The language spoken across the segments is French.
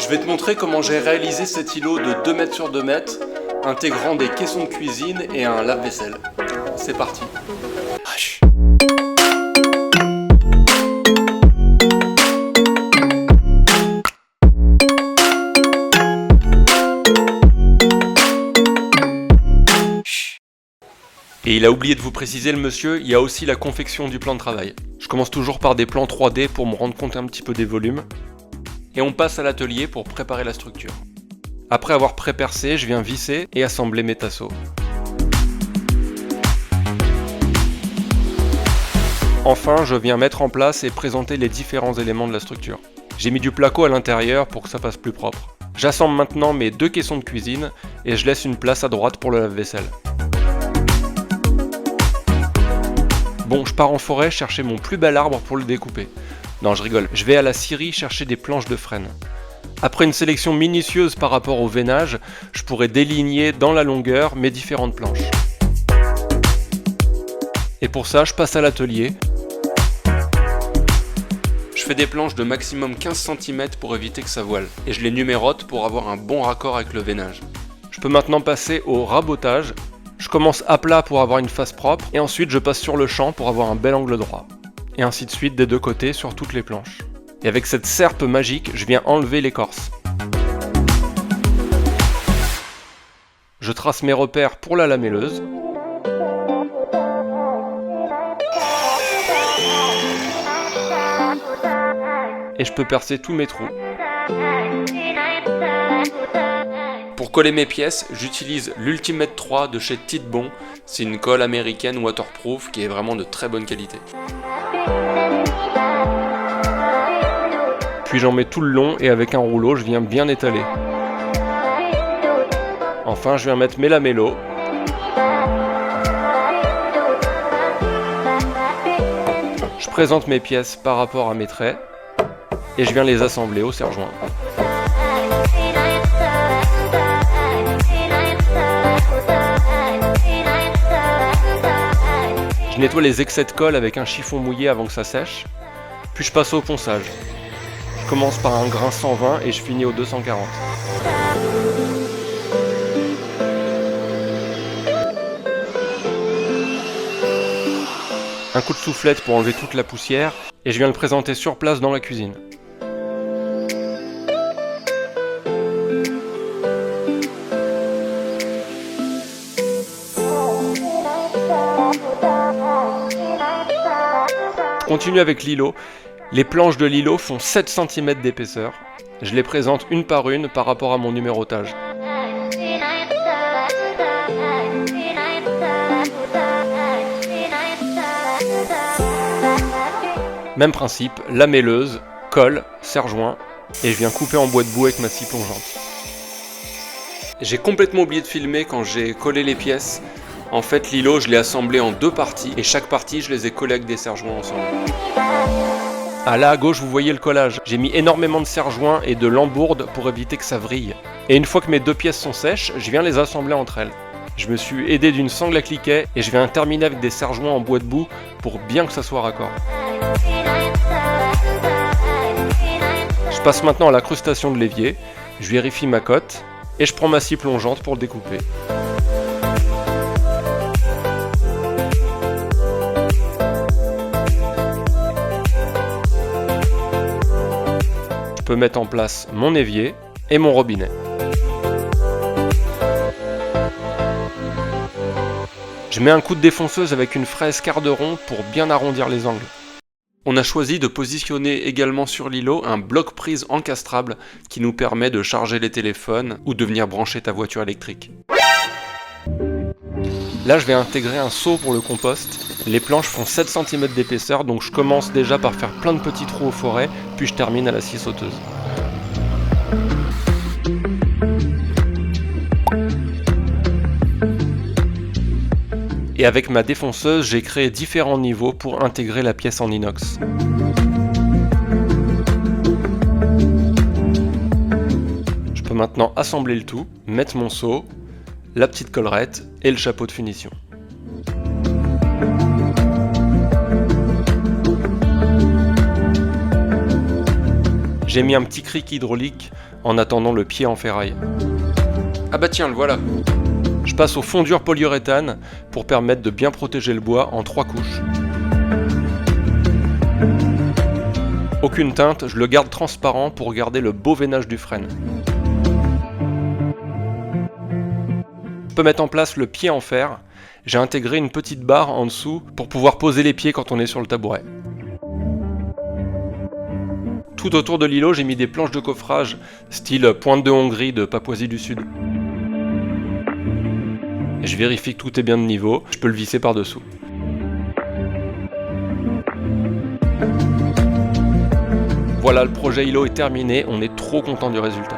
Je vais te montrer comment j'ai réalisé cet îlot de 2 mètres sur 2 mètres, intégrant des caissons de cuisine et un lave-vaisselle. C'est parti. Et il a oublié de vous préciser, le monsieur, il y a aussi la confection du plan de travail. Je commence toujours par des plans 3D pour me rendre compte un petit peu des volumes. Et on passe à l'atelier pour préparer la structure. Après avoir pré-percé, je viens visser et assembler mes tasseaux. Enfin, je viens mettre en place et présenter les différents éléments de la structure. J'ai mis du placo à l'intérieur pour que ça fasse plus propre. J'assemble maintenant mes 2 caissons de cuisine et je laisse une place à droite pour le lave-vaisselle. Bon, je pars en forêt chercher mon plus bel arbre pour le découper. Non, je rigole. Je vais à la scierie chercher des planches de frêne. Après une sélection minutieuse par rapport au veinage, je pourrais déligner dans la longueur mes différentes planches. Et pour ça, je passe à l'atelier. Je fais des planches de maximum 15 cm pour éviter que ça voile. Et je les numérote pour avoir un bon raccord avec le veinage. Je peux maintenant passer au rabotage. Je commence à plat pour avoir une face propre, et ensuite je passe sur le champ pour avoir un bel angle droit. Et ainsi de suite des 2 côtés sur toutes les planches. Et avec cette serpe magique, je viens enlever l'écorce. Je trace mes repères pour la lamelleuse. Et je peux percer tous mes trous. Pour coller mes pièces, j'utilise l'Ultimate 3 de chez Titebond. C'est une colle américaine waterproof qui est vraiment de très bonne qualité. Puis j'en mets tout le long et avec un rouleau, je viens bien étaler. Enfin, je viens mettre mes lamellos. Je présente mes pièces par rapport à mes traits et je viens les assembler au serre-joint. Je nettoie les excès de colle avec un chiffon mouillé avant que ça sèche, puis je passe au ponçage. Je commence par un grain 120 et je finis au 240. Un coup de soufflette pour enlever toute la poussière et je viens le présenter sur place dans la cuisine. Je continue avec l'îlot. Les planches de l'îlot font 7 cm d'épaisseur. Je les présente une par une par rapport à mon numérotage. Même principe, lamelleuse, colle, serre-joint, et je viens couper en bois de boue avec ma scie plongeante. J'ai complètement oublié de filmer quand j'ai collé les pièces. En fait, l'îlot, je l'ai assemblé en 2 parties, et chaque partie, je les ai collées avec des serre-joints ensemble. Ah là, à gauche, vous voyez le collage. J'ai mis énormément de serre-joints et de lambourdes pour éviter que ça vrille. Et une fois que mes 2 pièces sont sèches, je viens les assembler entre elles. Je me suis aidé d'une sangle à cliquet, et je viens terminer avec des serre-joints en bois de boue pour bien que ça soit raccord. Je passe maintenant à l'incrustation de l'évier, je vérifie ma cote, et je prends ma scie plongeante pour le découper. Je peux mettre en place mon évier et mon robinet. Je mets un coup de défonceuse avec une fraise quart de rond pour bien arrondir les angles. On a choisi de positionner également sur l'îlot un bloc prise encastrable qui nous permet de charger les téléphones ou de venir brancher ta voiture électrique. Là, je vais intégrer un seau pour le compost. Les planches font 7 cm d'épaisseur, donc je commence déjà par faire plein de petits trous aux forêts, puis je termine à la scie sauteuse. Et avec ma défonceuse, j'ai créé différents niveaux pour intégrer la pièce en inox. Je peux maintenant assembler le tout, mettre mon seau, la petite collerette et le chapeau de finition. j'ai mis un petit cric hydraulique en attendant le pied en ferraille. Ah bah tiens, le voilà. Je passe au fondure polyuréthane pour permettre de bien protéger le bois en 3 couches. Aucune teinte, je le garde transparent pour garder le beau veinage du frêne. Je peux mettre en place le pied en fer. J'ai intégré une petite barre en dessous pour pouvoir poser les pieds quand on est sur le tabouret. Tout autour de l'îlot, j'ai mis des planches de coffrage style pointe de Hongrie de Papouasie du Sud. Et je vérifie que tout est bien de niveau, je peux le visser par-dessous. Voilà, le projet îlot est terminé, on est trop content du résultat.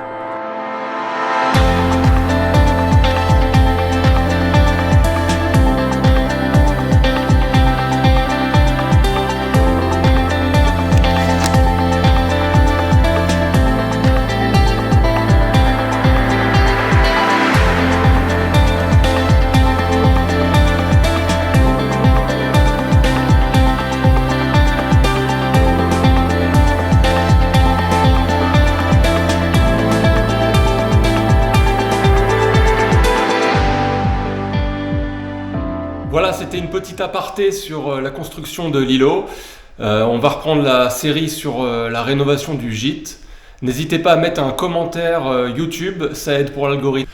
Voilà, c'était une petite aparté sur la construction de l'îlot. On va reprendre la série sur la rénovation du gîte. N'hésitez pas à mettre un commentaire YouTube, ça aide pour l'algorithme.